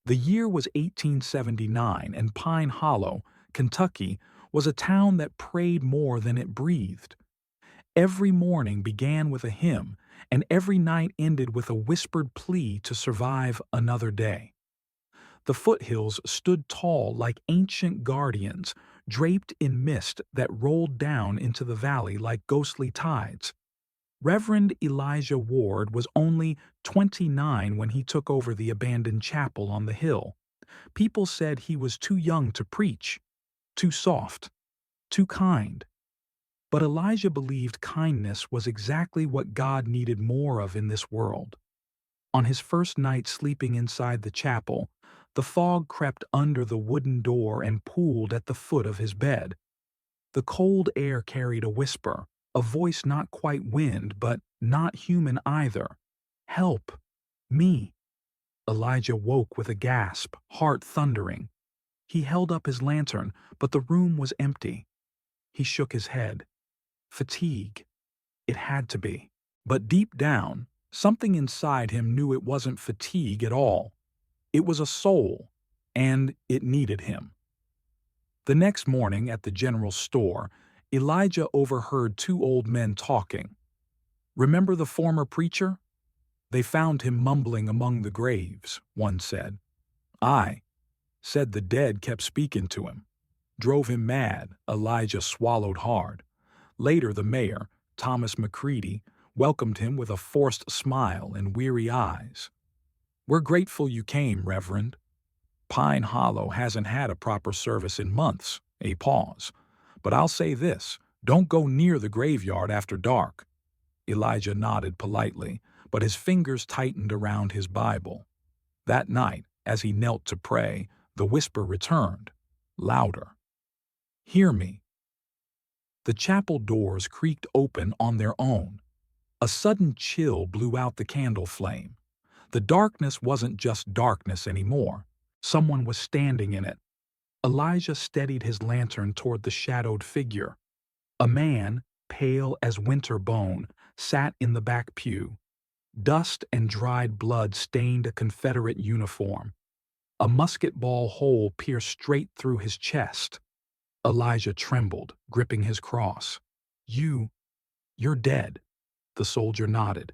The year was 1879, and Pine Hollow, Kentucky, was a town that prayed more than it breathed. Every morning began with a hymn, and every night ended with a whispered plea to survive another day. The foothills stood tall like ancient guardians, draped in mist that rolled down into the valley like ghostly tides. Reverend Elijah Ward was only 29 when he took over the abandoned chapel on the hill. People said he was too young to preach, too soft, too kind. But Elijah believed kindness was exactly what God needed more of in this world. On his first night sleeping inside the chapel, the fog crept under the wooden door and pooled at the foot of his bed. The cold air carried a whisper, a voice not quite wind, but not human either. "Help! Me!" Elijah woke with a gasp, heart thundering. He held up his lantern, but the room was empty. He shook his head. Fatigue. It had to be. But deep down, something inside him knew it wasn't fatigue at all. It was a soul, and it needed him. The next morning at the general store, Elijah overheard two old men talking. "Remember the former preacher? They found him mumbling among the graves," one said. "Aye," said the dead kept speaking to him. Drove him mad, Elijah swallowed hard. Later the mayor, Thomas McCready, welcomed him with a forced smile and weary eyes. "We're grateful you came, Reverend. Pine Hollow hasn't had a proper service in months," a pause. "But I'll say this, don't go near the graveyard after dark." Elijah nodded politely, but his fingers tightened around his Bible. That night, as he knelt to pray, the whisper returned, louder. "Hear me." The chapel doors creaked open on their own. A sudden chill blew out the candle flame. The darkness wasn't just darkness anymore. Someone was standing in it. Elijah steadied his lantern toward the shadowed figure. A man, pale as winter bone, sat in the back pew. Dust and dried blood stained a Confederate uniform. A musket ball hole pierced straight through his chest. Elijah trembled, gripping his cross. You're dead," the soldier nodded.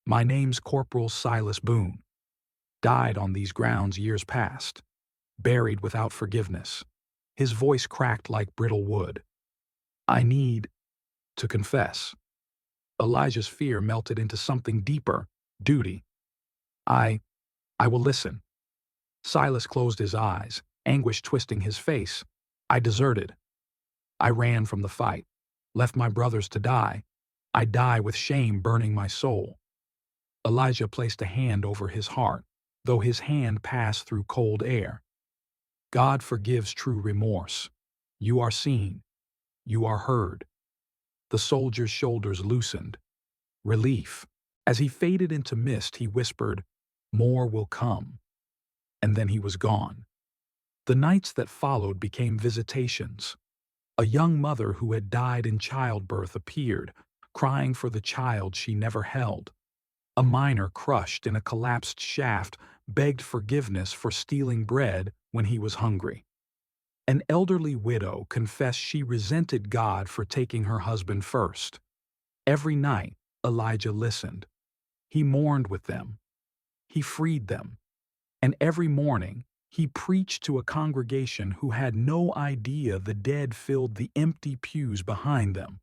"My name's Corporal Silas Boone. Died on these grounds years past. Buried without forgiveness." His voice cracked like brittle wood. "I need to confess." Elijah's fear melted into something deeper, duty. I will listen." Silas closed his eyes, anguish twisting his face. "I deserted. I ran from the fight, left my brothers to die. I die with shame burning my soul." Elijah placed a hand over his heart, though his hand passed through cold air. "God forgives true remorse. You are seen. You are heard." The soldier's shoulders loosened. Relief. As he faded into mist, he whispered, "More will come." And then he was gone. The nights that followed became visitations. A young mother who had died in childbirth appeared, crying for the child she never held. A miner crushed in a collapsed shaft begged forgiveness for stealing bread when he was hungry. An elderly widow confessed she resented God for taking her husband first. Every night, Elijah listened. He mourned with them. He freed them. And every morning, he preached to a congregation who had no idea the dead filled the empty pews behind them.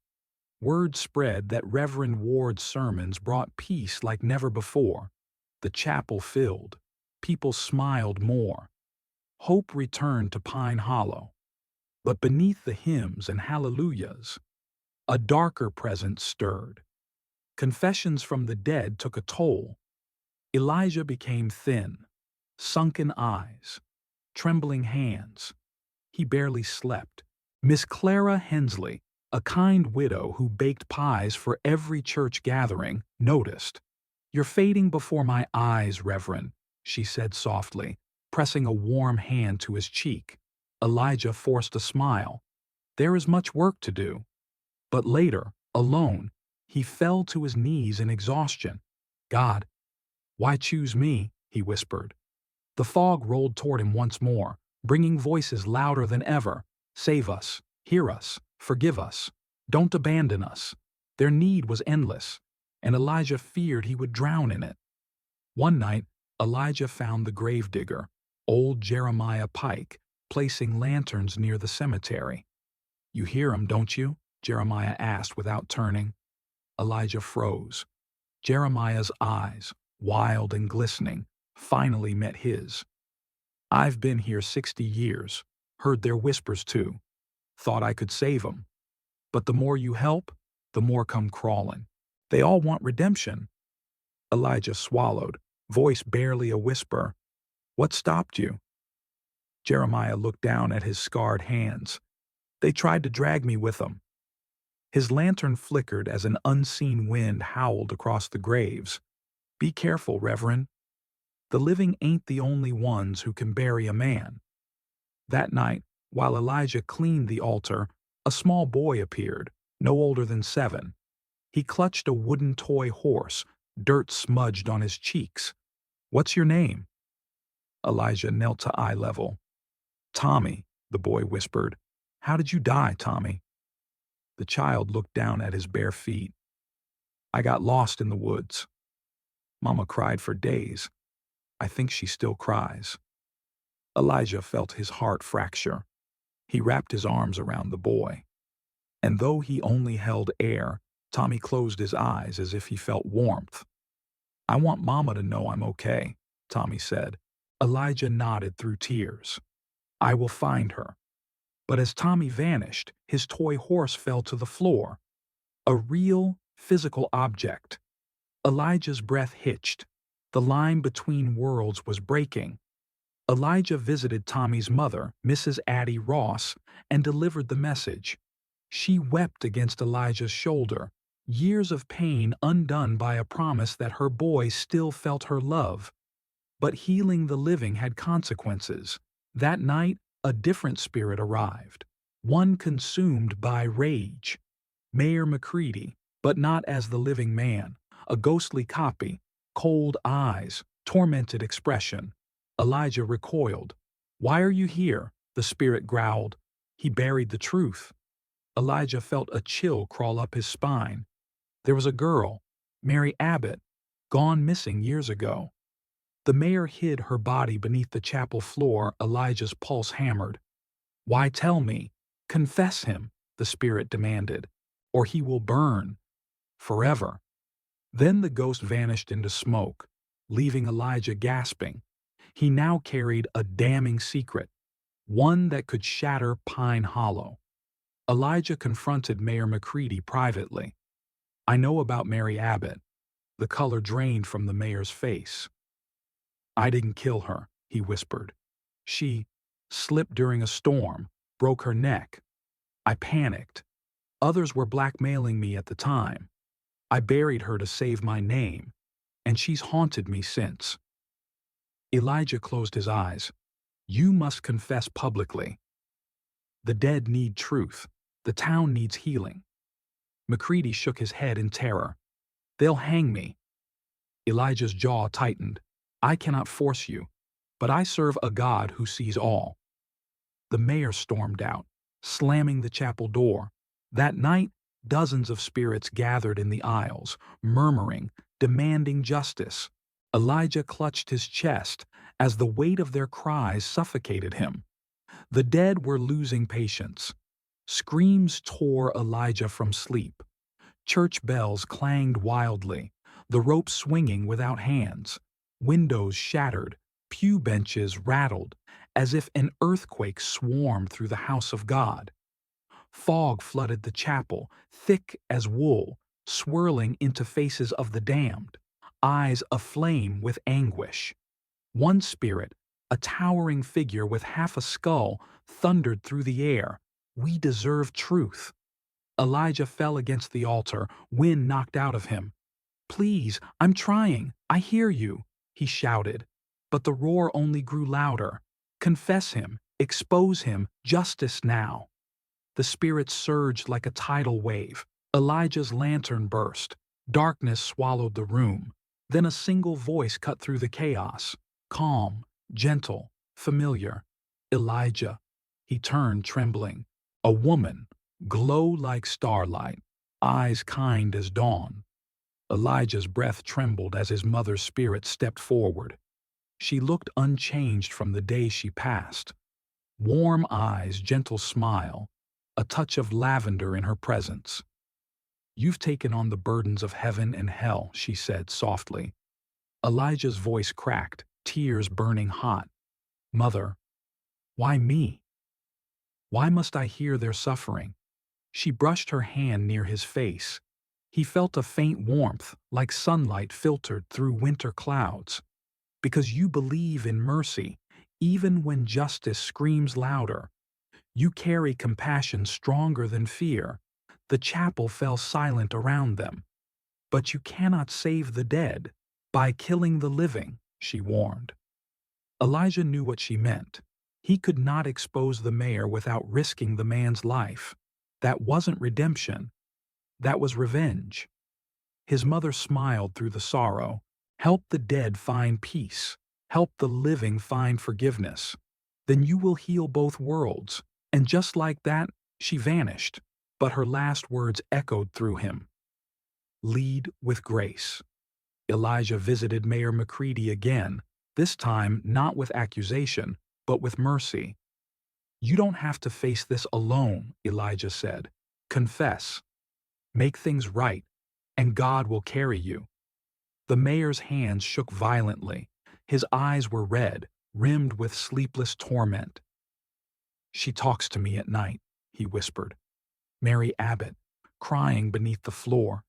Word spread that Reverend Ward's sermons brought peace like never before. The chapel filled. People smiled more. Hope returned to Pine Hollow. But beneath the hymns and hallelujahs, a darker presence stirred. Confessions from the dead took a toll. Elijah became thin, sunken eyes, trembling hands. He barely slept. Miss Clara Hensley, a kind widow who baked pies for every church gathering, noticed. "You're fading before my eyes, Reverend," she said softly, pressing a warm hand to his cheek. Elijah forced a smile. There is much work to do. But later, alone, he fell to his knees in exhaustion. "God, why choose me?" he whispered. The fog rolled toward him once more, bringing voices louder than ever. Save us, hear us, forgive us, don't abandon us. Their need was endless, and Elijah feared he would drown in it. One night, Elijah found the gravedigger, old Jeremiah Pike, placing lanterns near the cemetery. "You hear him, don't you?" Jeremiah asked without turning. Elijah froze. Jeremiah's eyes, wild and glistening, finally met his. "I've been here 60 years, heard their whispers too. Thought I could save 'em. But the more you help, the more come crawling. They all want redemption." Elijah swallowed, voice barely a whisper. "What stopped you?" Jeremiah looked down at his scarred hands. "They tried to drag me with them." His lantern flickered as an unseen wind howled across the graves. "Be careful, Reverend. The living ain't the only ones who can bury a man." That night, while Elijah cleaned the altar, a small boy appeared, no older than 7. He clutched a wooden toy horse, dirt smudged on his cheeks. "What's your name?" Elijah knelt to eye level. "Tommy," the boy whispered. "How did you die, Tommy?" The child looked down at his bare feet. "I got lost in the woods. Mama cried for days. I think she still cries." Elijah felt his heart fracture. He wrapped his arms around the boy. And though he only held air, Tommy closed his eyes as if he felt warmth. "I want Mama to know I'm okay," Tommy said. Elijah nodded through tears. "I will find her." But as Tommy vanished, his toy horse fell to the floor. A real, physical object. Elijah's breath hitched. The line between worlds was breaking. Elijah visited Tommy's mother, Mrs. Addie Ross, and delivered the message. She wept against Elijah's shoulder, years of pain undone by a promise that her boy still felt her love. But healing the living had consequences. That night, a different spirit arrived, one consumed by rage. Mayor McCready, but not as the living man, a ghostly copy, cold eyes, tormented expression. Elijah recoiled. "Why are you here?" the spirit growled. He buried the truth. Elijah felt a chill crawl up his spine. There was a girl, Mary Abbott, gone missing years ago. The mayor hid her body beneath the chapel floor. Elijah's pulse hammered. "Why tell me? Confess him," the spirit demanded, "or he will burn forever." Then the ghost vanished into smoke, leaving Elijah gasping. He now carried a damning secret, one that could shatter Pine Hollow. Elijah confronted Mayor McCready privately. "I know about Mary Abbott." The color drained from the mayor's face. "I didn't kill her," he whispered. "She slipped during a storm, broke her neck. I panicked. Others were blackmailing me at the time. I buried her to save my name, and she's haunted me since." Elijah closed his eyes. "You must confess publicly. The dead need truth. The town needs healing." McCready shook his head in terror. "They'll hang me." Elijah's jaw tightened. "I cannot force you, but I serve a God who sees all." The mayor stormed out, slamming the chapel door. That night, dozens of spirits gathered in the aisles, murmuring, demanding justice. Elijah clutched his chest as the weight of their cries suffocated him. The dead were losing patience. Screams tore Elijah from sleep. Church bells clanged wildly, the rope swinging without hands. Windows shattered, pew benches rattled, as if an earthquake swarmed through the house of God. Fog flooded the chapel, thick as wool, swirling into faces of the damned, eyes aflame with anguish. One spirit, a towering figure with half a skull, thundered through the air. "We deserve truth." Elijah fell against the altar, wind knocked out of him. "Please, I'm trying. I hear you," he shouted. But the roar only grew louder. "Confess him. Expose him. Justice now." The spirit surged like a tidal wave. Elijah's lantern burst. Darkness swallowed the room. Then a single voice cut through the chaos. Calm, gentle, familiar. Elijah. He turned, trembling. A woman, glow like starlight, eyes kind as dawn. Elijah's breath trembled as his mother's spirit stepped forward. She looked unchanged from the day she passed. Warm eyes, gentle smile, a touch of lavender in her presence. "You've taken on the burdens of heaven and hell," she said softly. Elijah's voice cracked, tears burning hot. "Mother, why me? Why must I hear their suffering?" She brushed her hand near his face. He felt a faint warmth, like sunlight filtered through winter clouds. "Because you believe in mercy, even when justice screams louder. You carry compassion stronger than fear." The chapel fell silent around them. "But you cannot save the dead by killing the living," she warned. Elijah knew what she meant. He could not expose the mayor without risking the man's life. That wasn't redemption. That was revenge. His mother smiled through the sorrow. "Help the dead find peace. Help the living find forgiveness. Then you will heal both worlds." And just like that, she vanished. But her last words echoed through him. "Lead with grace." Elijah visited Mayor McCready again, this time not with accusation, but with mercy. "You don't have to face this alone," Elijah said. "Confess. Make things right, and God will carry you." The mayor's hands shook violently. His eyes were red, rimmed with sleepless torment. "She talks to me at night," he whispered. "Mary Abbott, crying beneath the floor,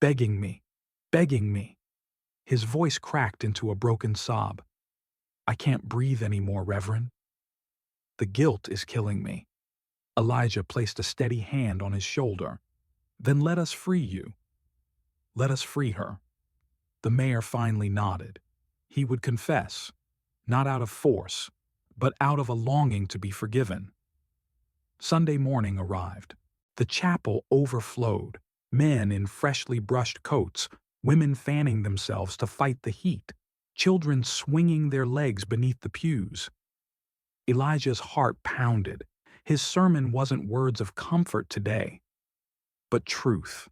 begging me, begging me." His voice cracked into a broken sob. "I can't breathe anymore, Reverend. The guilt is killing me." Elijah placed a steady hand on his shoulder. "Then let us free you. Let us free her." The mayor finally nodded. He would confess, not out of force, but out of a longing to be forgiven. Sunday morning arrived. The chapel overflowed, men in freshly brushed coats, women fanning themselves to fight the heat, children swinging their legs beneath the pews. Elijah's heart pounded. His sermon wasn't words of comfort today, but truth.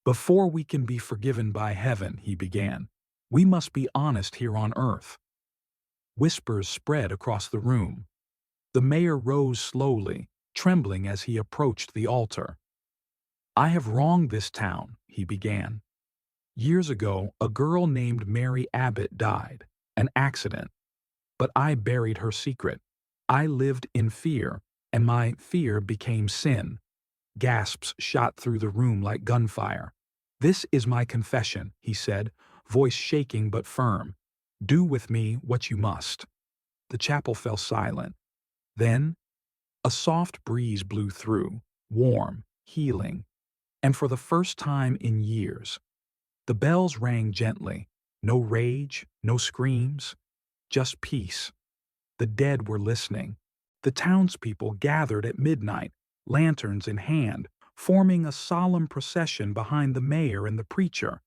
"Before we can be forgiven by heaven," he began, "we must be honest here on earth." Whispers spread across the room. The mayor rose slowly, trembling as he approached the altar. "I have wronged this town," he began. "Years ago, a girl named Mary Abbott died, an accident. But I buried her secret. I lived in fear, and my fear became sin." Gasps shot through the room like gunfire. "This is my confession," he said, voice shaking but firm. "Do with me what you must." The chapel fell silent. Then, a soft breeze blew through, warm, healing, and for the first time in years, the bells rang gently. No rage, no screams, just peace. The dead were listening. The townspeople gathered at midnight, lanterns in hand, forming a solemn procession behind the mayor and the preacher.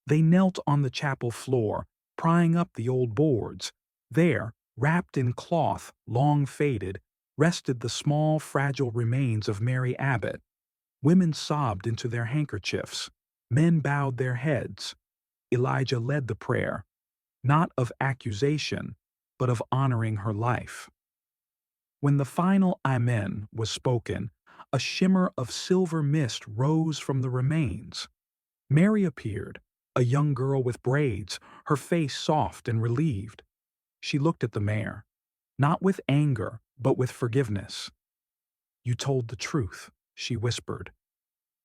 They knelt on the chapel floor, prying up the old boards. There, wrapped in cloth, long faded, rested the small, fragile remains of Mary Abbott. Women sobbed into their handkerchiefs. Men bowed their heads. Elijah led the prayer, not of accusation, but of honoring her life. When the final Amen was spoken, a shimmer of silver mist rose from the remains. Mary appeared, a young girl with braids, her face soft and relieved. She looked at the mayor, not with anger, but with forgiveness. "You told the truth," she whispered.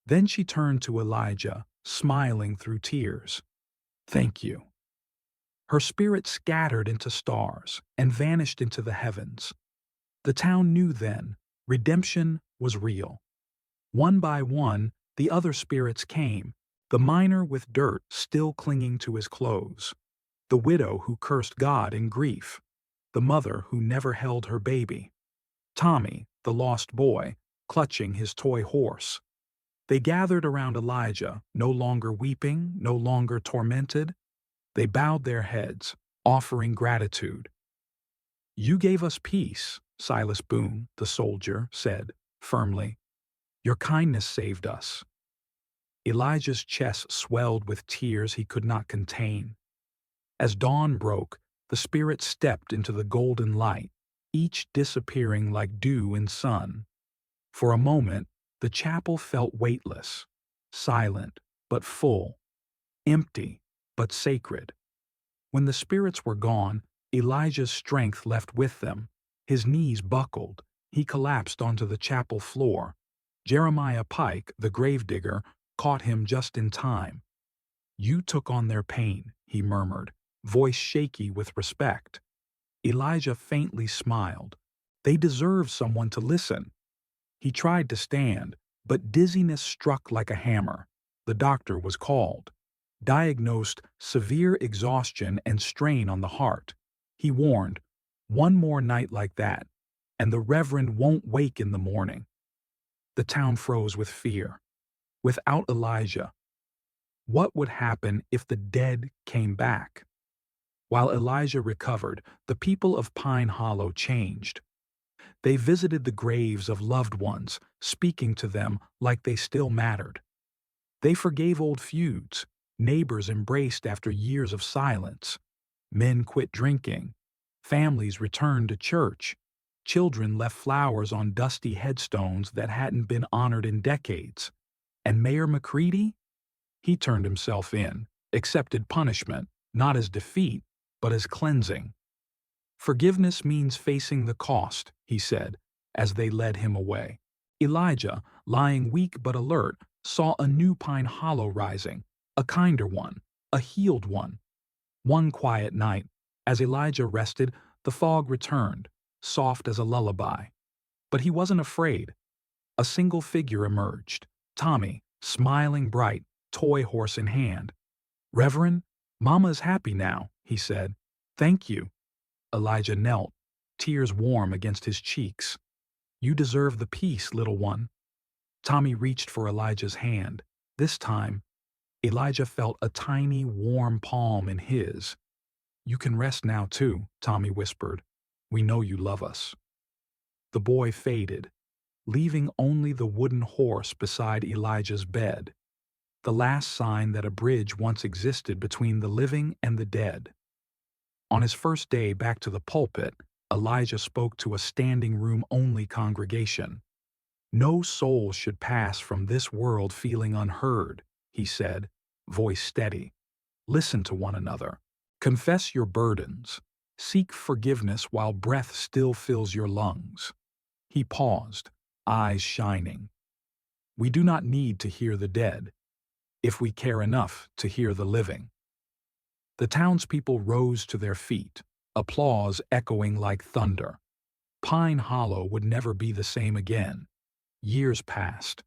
Then she turned to Elijah, smiling through tears. "Thank you." Her spirit scattered into stars and vanished into the heavens. The town knew then redemption was real. One by one, the other spirits came, the miner with dirt still clinging to his clothes, the widow who cursed God in grief, the mother who never held her baby, Tommy, the lost boy, clutching his toy horse. They gathered around Elijah, no longer weeping, no longer tormented. They bowed their heads, offering gratitude. "You gave us peace," Silas Boone, the soldier, said, firmly. "Your kindness saved us." Elijah's chest swelled with tears he could not contain. As dawn broke, the spirits stepped into the golden light, each disappearing like dew in sun. For a moment, the chapel felt weightless, silent but full, empty but sacred. When the spirits were gone, Elijah's strength left with them. His knees buckled. He collapsed onto the chapel floor. Jeremiah Pike, the gravedigger, caught him just in time. "You took on their pain," he murmured, voice shaky with respect. Elijah faintly smiled. "They deserve someone to listen." He tried to stand, but dizziness struck like a hammer. The doctor was called. Diagnosed severe exhaustion and strain on the heart. He warned, "One more night like that, and the Reverend won't wake in the morning." The town froze with fear. Without Elijah, what would happen if the dead came back? While Elijah recovered, the people of Pine Hollow changed. They visited the graves of loved ones, speaking to them like they still mattered. They forgave old feuds. Neighbors embraced after years of silence. Men quit drinking. Families returned to church. Children left flowers on dusty headstones that hadn't been honored in decades. And Mayor McCready? He turned himself in, accepted punishment, not as defeat, but as cleansing. "Forgiveness means facing the cost," he said, as they led him away. Elijah, lying weak but alert, saw a new Pine Hollow rising, a kinder one, a healed one. One quiet night, as Elijah rested, the fog returned, soft as a lullaby. But he wasn't afraid. A single figure emerged, Tommy, smiling bright, toy horse in hand. "Reverend, Mama is happy now," he said. "Thank you." Elijah knelt, tears warm against his cheeks. "You deserve the peace, little one." Tommy reached for Elijah's hand. This time, Elijah felt a tiny, warm palm in his. "You can rest now, too," Tommy whispered. "We know you love us." The boy faded, leaving only the wooden horse beside Elijah's bed, the last sign that a bridge once existed between the living and the dead. On his first day back to the pulpit, Elijah spoke to a standing-room-only congregation. "No soul should pass from this world feeling unheard," he said, voice steady. "Listen to one another. Confess your burdens. Seek forgiveness while breath still fills your lungs." He paused, eyes shining. "We do not need to hear the dead, if we care enough to hear the living." The townspeople rose to their feet, applause echoing like thunder. Pine Hollow would never be the same again. Years passed.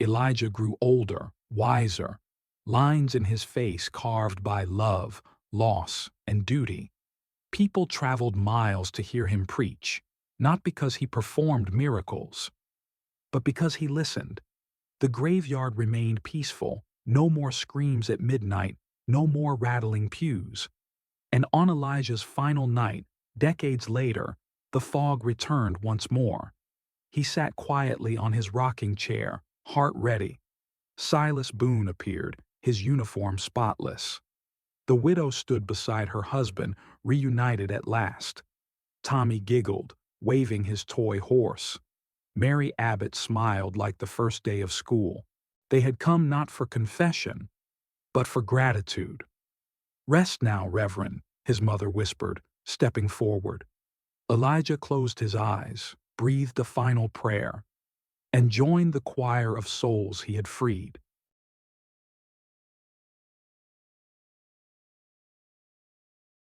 Elijah grew older, wiser, lines in his face carved by love, loss, and duty. People traveled miles to hear him preach, not because he performed miracles, but because he listened. The graveyard remained peaceful, no more screams at midnight, no more rattling pews. And on Elijah's final night, decades later, the fog returned once more. He sat quietly on his rocking chair, heart ready. Silas Boone appeared, his uniform spotless. The widow stood beside her husband, reunited at last. Tommy giggled, waving his toy horse. Mary Abbott smiled like the first day of school. They had come not for confession, but for gratitude. "Rest now, Reverend," his mother whispered, stepping forward. Elijah closed his eyes, breathed a final prayer, and joined the choir of souls he had freed.